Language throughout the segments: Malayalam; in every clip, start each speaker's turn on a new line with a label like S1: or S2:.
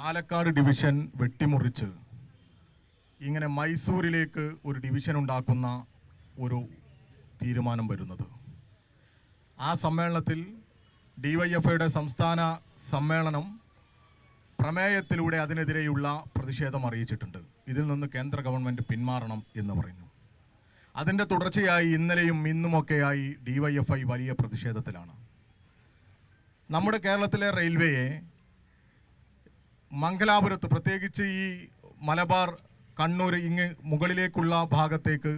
S1: പാലക്കാട് ഡിവിഷൻ വെട്ടിമുറിച്ച് ഇങ്ങനെ മൈസൂരിലേക്ക് ഒരു ഡിവിഷൻ ഉണ്ടാക്കുന്ന ഒരു തീരുമാനം വരുന്നത്. ആ സമ്മേളനത്തിൽ ഡിവൈഎഫ്ഐയുടെ സംസ്ഥാന സമ്മേളനം പ്രമേയത്തിലൂടെ അതിനെതിരെയുള്ള പ്രതിഷേധം അറിയിച്ചിട്ടുണ്ട്. ഇതിൽ നിന്ന് കേന്ദ്ര ഗവൺമെൻറ് പിന്മാറണം എന്ന് പറഞ്ഞു. അതിൻ്റെ തുടർച്ചയായി ഇന്നലെയും ഇന്നുമൊക്കെയായി ഡിവൈഎഫ്ഐ വലിയ പ്രതിഷേധത്തിലാണ്. നമ്മുടെ കേരളത്തിലെ റെയിൽവേയെ മംഗലാപുരത്ത്, പ്രത്യേകിച്ച് ഈ മലബാർ കണ്ണൂർ ഇങ്ങ് മുകളിലേക്കുള്ള ഭാഗത്തേക്ക്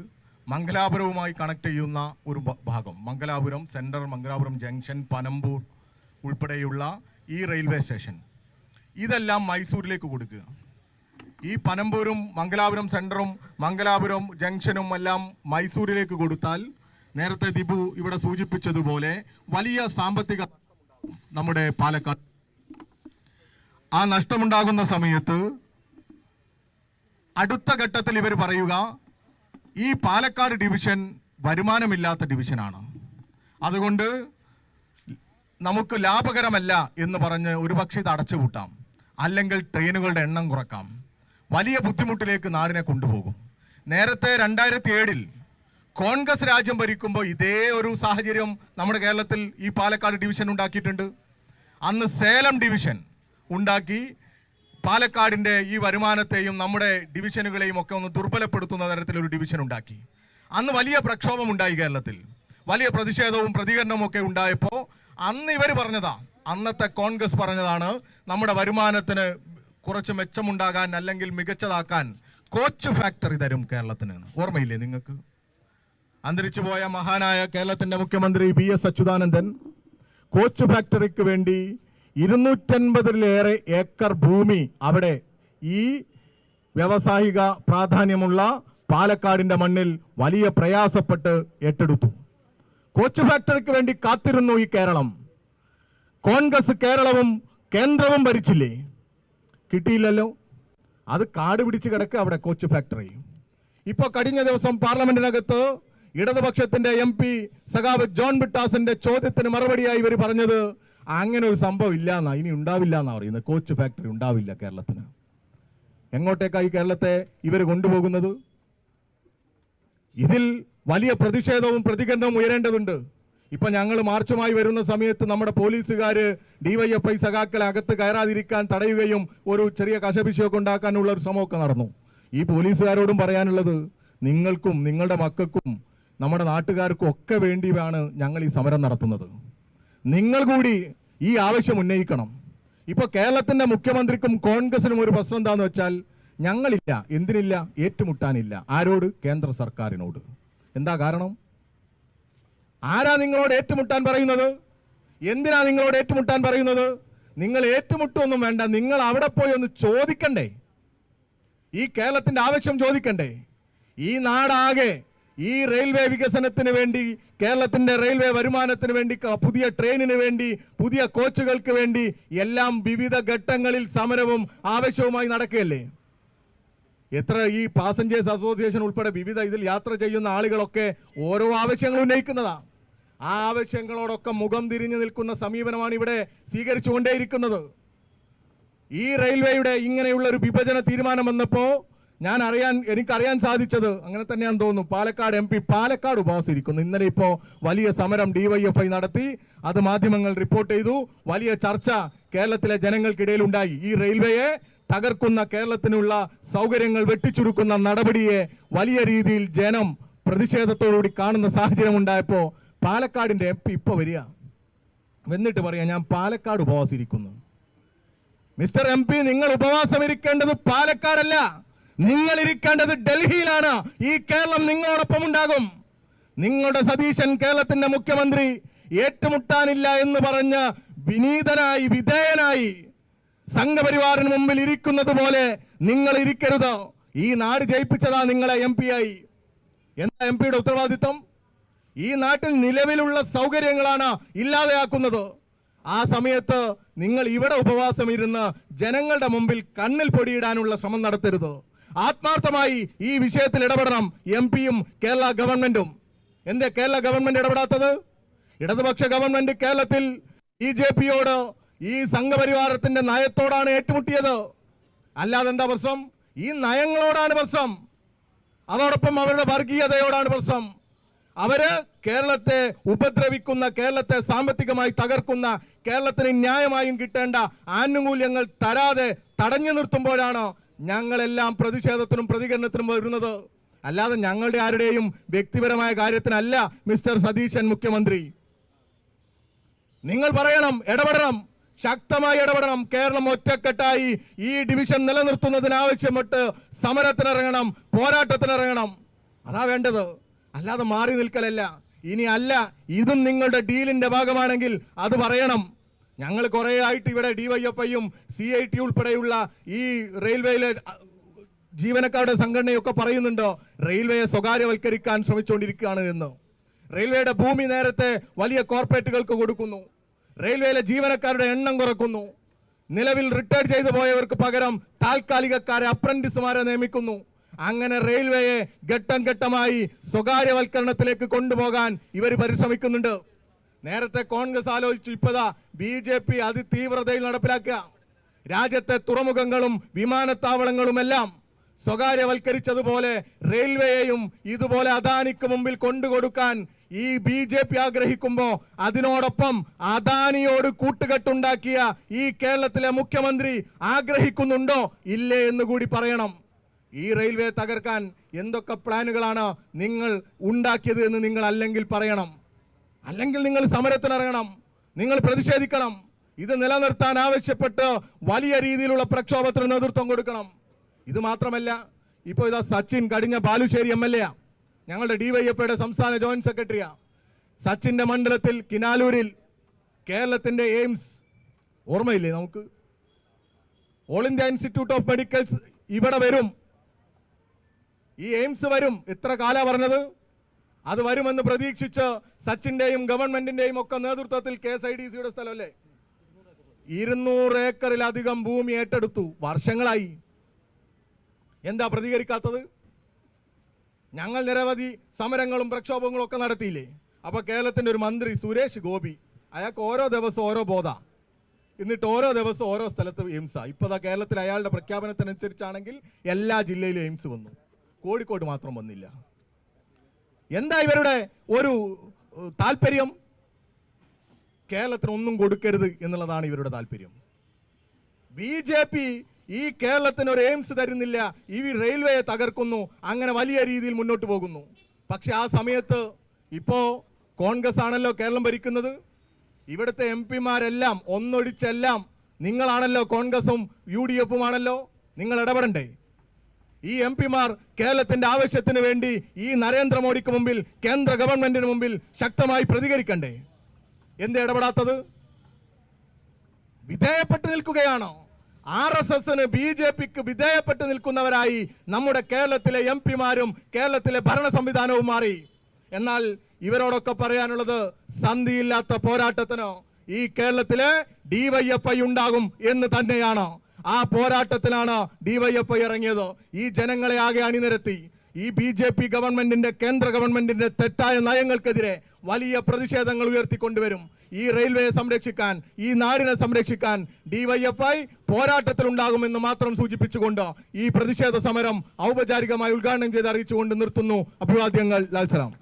S1: മംഗലാപുരവുമായി കണക്ട് ചെയ്യുന്ന ഒരു ഭാഗം, മംഗലാപുരം സെൻട്രൽ, മംഗലാപുരം ജംഗ്ഷൻ, പനമ്പൂർ ഉൾപ്പെടെയുള്ള ഈ റെയിൽവേ സ്റ്റേഷൻ, ഇതെല്ലാം മൈസൂരിലേക്ക് കൊടുക്കുക. ഈ പനമ്പൂരും മംഗലാപുരം സെൻറ്ററും മംഗലാപുരം ജംഗ്ഷനും എല്ലാം മൈസൂരിലേക്ക് കൊടുത്താൽ നേരത്തെ ദിബു ഇവിടെ സൂചിപ്പിച്ചതുപോലെ വലിയ സാമ്പത്തിക നമ്മുടെ പാലക്കാട്. ആ നഷ്ടമുണ്ടാകുന്ന സമയത്ത് അടുത്ത ഘട്ടത്തിൽ ഇവർ പറയുക, ഈ പാലക്കാട് ഡിവിഷൻ വരുമാനമില്ലാത്ത ഡിവിഷനാണ്, അതുകൊണ്ട് നമുക്ക് ലാഭകരമല്ല എന്ന് പറഞ്ഞ് ഒരുപക്ഷെ ഇത് അടച്ചുപൂട്ടാം, അല്ലെങ്കിൽ ട്രെയിനുകളുടെ എണ്ണം കുറക്കാം. വലിയ ബുദ്ധിമുട്ടിലേക്ക് നാടിനെ കൊണ്ടുപോകും. നേരത്തെ 2007 കോൺഗ്രസ് രാജ്യം ഭരിക്കുമ്പോൾ ഇതേ ഒരു സാഹചര്യം നമ്മുടെ കേരളത്തിൽ ഈ പാലക്കാട് ഡിവിഷൻ ഉണ്ടാക്കിയിട്ടുണ്ട്. അന്ന് സേലം ഡിവിഷൻ ഉണ്ടാക്കി പാലക്കാടിൻ്റെ ഈ വരുമാനത്തെയും നമ്മുടെ ഡിവിഷനുകളെയും ഒക്കെ ഒന്ന് ദുർബലപ്പെടുത്തുന്ന തരത്തിലൊരു ഡിവിഷൻ ഉണ്ടാക്കി. അന്ന് വലിയ പ്രക്ഷോഭം ഉണ്ടായി കേരളത്തിൽ, വലിയ പ്രതിഷേധവും പ്രതികരണവും ഒക്കെ ഉണ്ടായപ്പോൾ അന്ന് ഇവർ പറഞ്ഞതാ, അന്നത്തെ കോൺഗ്രസ് പറഞ്ഞതാണ്, നമ്മുടെ വരുമാനത്തിന് കുറച്ച് മെച്ചമുണ്ടാകാൻ അല്ലെങ്കിൽ മികച്ചതാക്കാൻ കോച്ച് ഫാക്ടറി തരും കേരളത്തിന്. ഓർമ്മയില്ലേ നിങ്ങൾക്ക്? അന്തരിച്ചുപോയ മഹാനായ കേരളത്തിന്റെ മുഖ്യമന്ത്രി BS അച്യുതാനന്ദൻ കോച്ച് ഫാക്ടറിക്ക് വേണ്ടി 250-ലേറെ ഏക്കർ ഭൂമി അവിടെ ഈ വ്യാവസായിക പ്രാധാന്യമുള്ള പാലക്കാടിന്റെ മണ്ണിൽ വലിയ പ്രയാസപ്പെട്ട് ഏറ്റെടുത്തു. കോച്ച് ഫാക്ടറിക്ക് വേണ്ടി കാത്തിരുന്നു ഈ കേരളം. കോൺഗ്രസ് കേരളവും കേന്ദ്രവും ഭരിച്ചില്ലേ? കിട്ടിയില്ലല്ലോ. അത് കാട് പിടിച്ച് കിടക്കുക അവിടെ കോച്ച് ഫാക്ടറി. ഇപ്പൊ കഴിഞ്ഞ ദിവസം പാർലമെന്റിനകത്ത് ഇടതുപക്ഷത്തിന്റെ MP സഖാവ് ജോൺ ബ്രിട്ടാസിന്റെ ചോദ്യത്തിന് മറുപടിയായി ഇവർ പറഞ്ഞത് അങ്ങനെ ഒരു സംഭവം ഇല്ല എന്നാ, ഇനി ഉണ്ടാവില്ല എന്നാ പറയുന്നത്. കോച്ച് ഫാക്ടറി ഉണ്ടാവില്ല കേരളത്തിന്. എങ്ങോട്ടേക്കായി കേരളത്തെ ഇവർ കൊണ്ടുപോകുന്നത്? ഇതിൽ വലിയ പ്രതിഷേധവും പ്രതികരണവും ഉയരേണ്ടതുണ്ട്. ഇപ്പൊ ഞങ്ങൾ മാർച്ചുമായി വരുന്ന സമയത്ത് നമ്മുടെ പോലീസുകാര് DYFI സഖാക്കളെ അകത്ത് കയറാതിരിക്കാൻ തടയുകയും ഒരു ചെറിയ കശപിശയൊക്കെ ഉണ്ടാക്കാനുള്ള ഒരു ശ്രമമൊക്കെ നടന്നു. ഈ പോലീസുകാരോടും പറയാനുള്ളത്, നിങ്ങൾക്കും നിങ്ങളുടെ മക്കൾക്കും നമ്മുടെ നാട്ടുകാർക്കും ഒക്കെ വേണ്ടിയാണ് ഞങ്ങൾ ഈ സമരം നടത്തുന്നത്. നിങ്ങൾ കൂടി ഈ ആവശ്യം ഉന്നയിക്കണം. ഇപ്പൊ കേരളത്തിന്റെ മുഖ്യമന്ത്രിക്കും കോൺഗ്രസിനും ഒരു പ്രശ്നം എന്താന്ന് വെച്ചാൽ, ഞങ്ങളില്ല, എന്തിനില്ല, ഏറ്റുമുട്ടാനില്ല. ആരോട്? കേന്ദ്ര സർക്കാരിനോട്. എന്താ കാരണം? ആരാ നിങ്ങളോട് ഏറ്റുമുട്ടാൻ പറയുന്നത്? എന്തിനാ നിങ്ങളോട് ഏറ്റുമുട്ടാൻ പറയുന്നത്? നിങ്ങൾ ഏറ്റുമുട്ടൊന്നും വേണ്ട, നിങ്ങൾ അവിടെ പോയി ഒന്ന് ചോദിക്കണ്ടേ? ഈ കേരളത്തിന്റെ ആവശ്യം ചോദിക്കണ്ടേ? ഈ നാടാകെ ഈ റെയിൽവേ വികസനത്തിന് വേണ്ടി, കേരളത്തിന്റെ റെയിൽവേ വരുമാനത്തിന് വേണ്ടി, പുതിയ ട്രെയിനിന് വേണ്ടി, പുതിയ കോച്ചുകൾക്ക് വേണ്ടി എല്ലാം വിവിധ ഘട്ടങ്ങളിൽ സമരവും ആവശ്യവുമായി നടക്കുകയല്ലേ? എത്ര ഈ പാസഞ്ചേഴ്സ് അസോസിയേഷൻ ഉൾപ്പെടെ വിവിധ ഇതിൽ യാത്ര ചെയ്യുന്ന ആളുകളൊക്കെ ഓരോ ആവശ്യങ്ങൾ ഉന്നയിക്കുന്നതാ. ആ ആവശ്യങ്ങളോടൊക്കെ മുഖം തിരിഞ്ഞു നിൽക്കുന്ന സമീപനമാണ് ഇവിടെ സ്വീകരിച്ചുകൊണ്ടേയിരിക്കുന്നത്. ഈ റെയിൽവേയുടെ ഇങ്ങനെയുള്ള ഒരു വിഭജന തീരുമാനം വന്നപ്പോ എനിക്കറിയാൻ സാധിച്ചത്, അങ്ങനെ തന്നെയാന്ന് തോന്നുന്നു, പാലക്കാട് MP പാലക്കാട് ഉപവാസിരിക്കുന്നു. ഇന്നലെ ഇപ്പോ വലിയ സമരം DYFI നടത്തി, അത് മാധ്യമങ്ങൾ റിപ്പോർട്ട് ചെയ്തു. വലിയ ചർച്ച കേരളത്തിലെ ജനങ്ങൾക്കിടയിൽ ഉണ്ടായി. ഈ റെയിൽവേയെ തകർക്കുന്ന, കേരളത്തിനുള്ള സൗകര്യങ്ങൾ വെട്ടിച്ചുരുക്കുന്ന നടപടിയെ വലിയ രീതിയിൽ ജനം പ്രതിഷേധത്തോടുകൂടി കാണുന്ന സാഹചര്യം ഉണ്ടായപ്പോ പാലക്കാടിന്റെ MP ഇപ്പൊ വരിക, എന്നിട്ട് പറയാം, ഞാൻ പാലക്കാട് ഉപവാസിരിക്കുന്നു. മിസ്റ്റർ MP, നിങ്ങൾ ഉപവാസം ഇരിക്കേണ്ടത് പാലക്കാടല്ല, നിങ്ങൾ ഇരിക്കേണ്ടത് ഡൽഹിയിലാണ്. ഈ കേരളം നിങ്ങളോടൊപ്പം ഉണ്ടാകും. നിങ്ങളുടെ സതീശൻ, കേരളത്തിന്റെ മുഖ്യമന്ത്രി, ഏറ്റുമുട്ടാനില്ല എന്ന് പറഞ്ഞ് വിനീതനായി, വിധേയനായി സംഘപരിവാറിന് മുമ്പിൽ ഇരിക്കുന്നത് പോലെ നിങ്ങൾ ഇരിക്കരുത്. ഈ നാട് ജയിപ്പിച്ചതാ നിങ്ങളെ MP ആയി. എന്താ MP യുടെ ഉത്തരവാദിത്വം? ഈ നാട്ടിൽ നിലവിലുള്ള സൗകര്യങ്ങളാണ് ഇല്ലാതെയാക്കുന്നത്. ആ സമയത്ത് നിങ്ങൾ ഇവിടെ ഉപവാസം ഇരുന്ന് ജനങ്ങളുടെ മുമ്പിൽ കണ്ണിൽ പൊടിയിടാനുള്ള ശ്രമം നടത്തരുത്. ആത്മാർത്ഥമായി ഈ വിഷയത്തിൽ ഇടപെടണം MP-യും കേരള ഗവൺമെന്റും. എന്തേ കേരള ഗവൺമെന്റ് ഇടപെടാത്തത്? ഇടതുപക്ഷ ഗവൺമെന്റ് കേരളത്തിൽ BJP-യോട് ഈ സംഘപരിവാരത്തിന്റെ നയത്തോടാണ് ഏറ്റുമുട്ടിയത്. അല്ലാതെ എന്താ പ്രശ്നം? ഈ നയങ്ങളോടാണ് പ്രശ്നം. അതോടൊപ്പം അവരുടെ വർഗീയതയോടാണ് പ്രശ്നം. അവര് കേരളത്തെ ഉപദ്രവിക്കുന്ന, കേരളത്തെ സാമ്പത്തികമായി തകർക്കുന്ന, കേരളത്തിന് ന്യായമായും കിട്ടേണ്ട ആനുകൂല്യങ്ങൾ തരാതെ തടഞ്ഞു നിർത്തുമ്പോഴാണ് ഞങ്ങളെല്ലാം പ്രതിഷേധത്തിനും പ്രതികരണത്തിനും വരുന്നത്. അല്ലാതെ ഞങ്ങളുടെ ആരുടെയും വ്യക്തിപരമായ കാര്യത്തിനല്ല മിസ്റ്റർ സതീശൻ മുഖ്യമന്ത്രി. നിങ്ങൾ പറയണം, ഇടപെടണം, ശക്തമായി ഇടപെടണം. കേരളം ഒറ്റക്കെട്ടായി ഈ ഡിവിഷൻ നിലനിർത്തുന്നതിനാവശ്യപ്പെട്ട് സമരത്തിനിറങ്ങണം, പോരാട്ടത്തിനിറങ്ങണം. അതാ വേണ്ടത്. അല്ലാതെ മാറി നിൽക്കലല്ല. ഇനി അല്ല, ഇതും നിങ്ങളുടെ ഡീലിന്റെ ഭാഗമാണെങ്കിൽ അത് പറയണം. ഞങ്ങൾ കുറെ ആയിട്ട് ഇവിടെ ഡിവൈഎഫ്ഐയും CIT ഉൾപ്പെടെയുള്ള ഈ റെയിൽവേയിലെ ജീവനക്കാരുടെ സംഘടനയൊക്കെ പറയുന്നുണ്ട് റെയിൽവേയെ സ്വകാര്യവൽക്കരിക്കാൻ ശ്രമിച്ചുകൊണ്ടിരിക്കുകയാണ് എന്ന്. റെയിൽവേയുടെ ഭൂമി നേരത്തെ വലിയ കോർപ്പറേറ്റുകൾക്ക് കൊടുക്കുന്നു. റെയിൽവേയിലെ ജീവനക്കാരുടെ എണ്ണം കുറക്കുന്നു. നിലവിൽ റിട്ടയർ ചെയ്തു പോയവർക്ക് പകരം താൽക്കാലികക്കാരെ, അപ്രന്റീസുമാരെ നിയമിക്കുന്നു. അങ്ങനെ റെയിൽവേയെ ഘട്ടം ഘട്ടമായി സ്വകാര്യവൽക്കരണത്തിലേക്ക് കൊണ്ടുപോകാൻ ഇവർ പരിശ്രമിക്കുന്നുണ്ട്. നേരത്തെ കോൺഗ്രസ് ആലോചിച്ചു, ഇപ്പതാ BJP അതിതീവ്രതയിൽ നടപ്പിലാക്കുക. രാജ്യത്തെ തുറമുഖങ്ങളും വിമാനത്താവളങ്ങളുമെല്ലാം സ്വകാര്യവൽക്കരിച്ചതുപോലെ റെയിൽവേയെയും ഇതുപോലെ അദാനിക്ക് മുമ്പിൽ കൊണ്ടുകൊടുക്കാൻ ഈ BJP ആഗ്രഹിക്കുമ്പോ അതിനോടൊപ്പം അദാനിയോട് കൂട്ടുകെട്ടുണ്ടാക്കിയ ഈ കേരളത്തിലെ മുഖ്യമന്ത്രി ആഗ്രഹിക്കുന്നുണ്ടോ ഇല്ലേ എന്ന് കൂടി പറയണം. ഈ റെയിൽവേ തകർക്കാൻ എന്തൊക്കെ പ്ലാനുകളാണ് നിങ്ങൾ ഉണ്ടാക്കിയത് എന്ന് നിങ്ങൾ അല്ലെങ്കിൽ പറയണം. അല്ലെങ്കിൽ നിങ്ങൾ സമരത്തിനിറങ്ങണം, നിങ്ങൾ പ്രതിഷേധിക്കണം. ഇത് നിലനിർത്താൻ ആവശ്യപ്പെട്ട് വലിയ രീതിയിലുള്ള പ്രക്ഷോഭത്തിന് നേതൃത്വം കൊടുക്കണം. ഇത് മാത്രമല്ല, ഇപ്പോൾ ഇതാ സച്ചിൻ കടിഞ്ഞ ബാലുശ്ശേരി MLA, ഞങ്ങളുടെ ഡിവൈഎഫ്ഐയുടെ സംസ്ഥാന ജോയിന്റ് സെക്രട്ടറിയാ. സച്ചിന്റെ മണ്ഡലത്തിൽ കിനാലൂരിൽ കേരളത്തിന്റെ എയിംസ് ഓർമ്മയില്ലേ നമുക്ക്? All India institute of medicals ഇവിടെ വരും. ഈ എയിംസ് വരും. എത്ര കാലാ പറഞ്ഞത്? അത് വരുമെന്ന് പ്രതീക്ഷിച്ച് സച്ചിന്റെയും ഗവൺമെന്റിന്റെയും ഒക്കെ നേതൃത്വത്തിൽ KSIDCയുടെ സ്ഥലമല്ലേ 200 ഏക്കറിലധികം ഭൂമി ഏറ്റെടുത്തു. വർഷങ്ങളായി. എന്താ പ്രതികരിക്കാത്തത്? ഞങ്ങൾ നിരവധി സമരങ്ങളും പ്രക്ഷോഭങ്ങളും ഒക്കെ നടത്തിയില്ലേ? അപ്പൊ കേരളത്തിന്റെ ഒരു മന്ത്രി സുരേഷ് ഗോപി, അയാൾക്ക് ഓരോ ദിവസം ഓരോ ബോധ, എന്നിട്ട് ഓരോ ദിവസം ഓരോ സ്ഥലത്ത് എയിംസാ. ഇപ്പതാ കേരളത്തിൽ അയാളുടെ പ്രഖ്യാപനത്തിനനുസരിച്ചാണെങ്കിൽ എല്ലാ ജില്ലയിലും എയിംസ് വന്നു, കോഴിക്കോട് മാത്രം വന്നില്ല. എന്താ ഇവരുടെ ഒരു താല്പര്യം? കേരളത്തിന് ഒന്നും കൊടുക്കരുത് എന്നുള്ളതാണ് ഇവരുടെ താല്പര്യം. BJP ഈ കേരളത്തിന് ഒരു എയിംസ് തരുന്നില്ല, ഈ റെയിൽവേയെ തകർക്കുന്നു, അങ്ങനെ വലിയ രീതിയിൽ മുന്നോട്ട് പോകുന്നു. പക്ഷെ ആ സമയത്ത് ഇപ്പോ കോൺഗ്രസ് ആണല്ലോ കേരളം ഭരിക്കുന്നത്. ഇവിടുത്തെ MP-മാരെല്ലാം ഒന്നൊഴിച്ചെല്ലാം നിങ്ങളാണല്ലോ, കോൺഗ്രസും UDF-ഉം ആണല്ലോ. നിങ്ങൾ ഇടപെടണ്ടേ? ഈ MP-മാർ കേരളത്തിന്റെ ആവശ്യത്തിന് വേണ്ടി ഈ നരേന്ദ്രമോദിക്ക് മുമ്പിൽ, കേന്ദ്ര ഗവൺമെന്റിന് മുമ്പിൽ ശക്തമായി പ്രതികരിക്കണ്ടേ? എന്താ ഇടപെടാത്തത്? വിധേയപ്പെട്ട് നിൽക്കുകയാണോ? RSSന് BJPക്ക് വിധേയപ്പെട്ട് നിൽക്കുന്നവരായി നമ്മുടെ കേരളത്തിലെ MP-മാരും കേരളത്തിലെ ഭരണ സംവിധാനവും മാറി. എന്നാൽ ഇവരോടൊക്കെ പറയാനുള്ളത്, സന്ധിയില്ലാത്ത പോരാട്ടത്തിന് ഈ കേരളത്തിലെ DYFI ഉണ്ടാകും എന്ന് തന്നെയാണ്. ആ പോരാട്ടത്തിലാണ് DYFI ഇറങ്ങിയത്. ഈ ജനങ്ങളെ ആകെ അണിനിരത്തി ഈ BJP ഗവൺമെന്റിന്റെ, കേന്ദ്ര ഗവൺമെന്റിന്റെ തെറ്റായ നയങ്ങൾക്കെതിരെ വലിയ പ്രതിഷേധങ്ങൾ ഉയർത്തിക്കൊണ്ടുവരും. ഈ റെയിൽവേയെ സംരക്ഷിക്കാൻ, ഈ നാടിനെ സംരക്ഷിക്കാൻ DYFI പോരാട്ടത്തിലുണ്ടാകുമെന്ന് മാത്രം സൂചിപ്പിച്ചുകൊണ്ട് ഈ പ്രതിഷേധ സമരം ഔപചാരികമായി ഉദ്ഘാടനം ചെയ്ത് അറിയിച്ചുകൊണ്ട് നിർത്തുന്നു. അഭിവാദ്യങ്ങൾ. ലാൽ സലാം.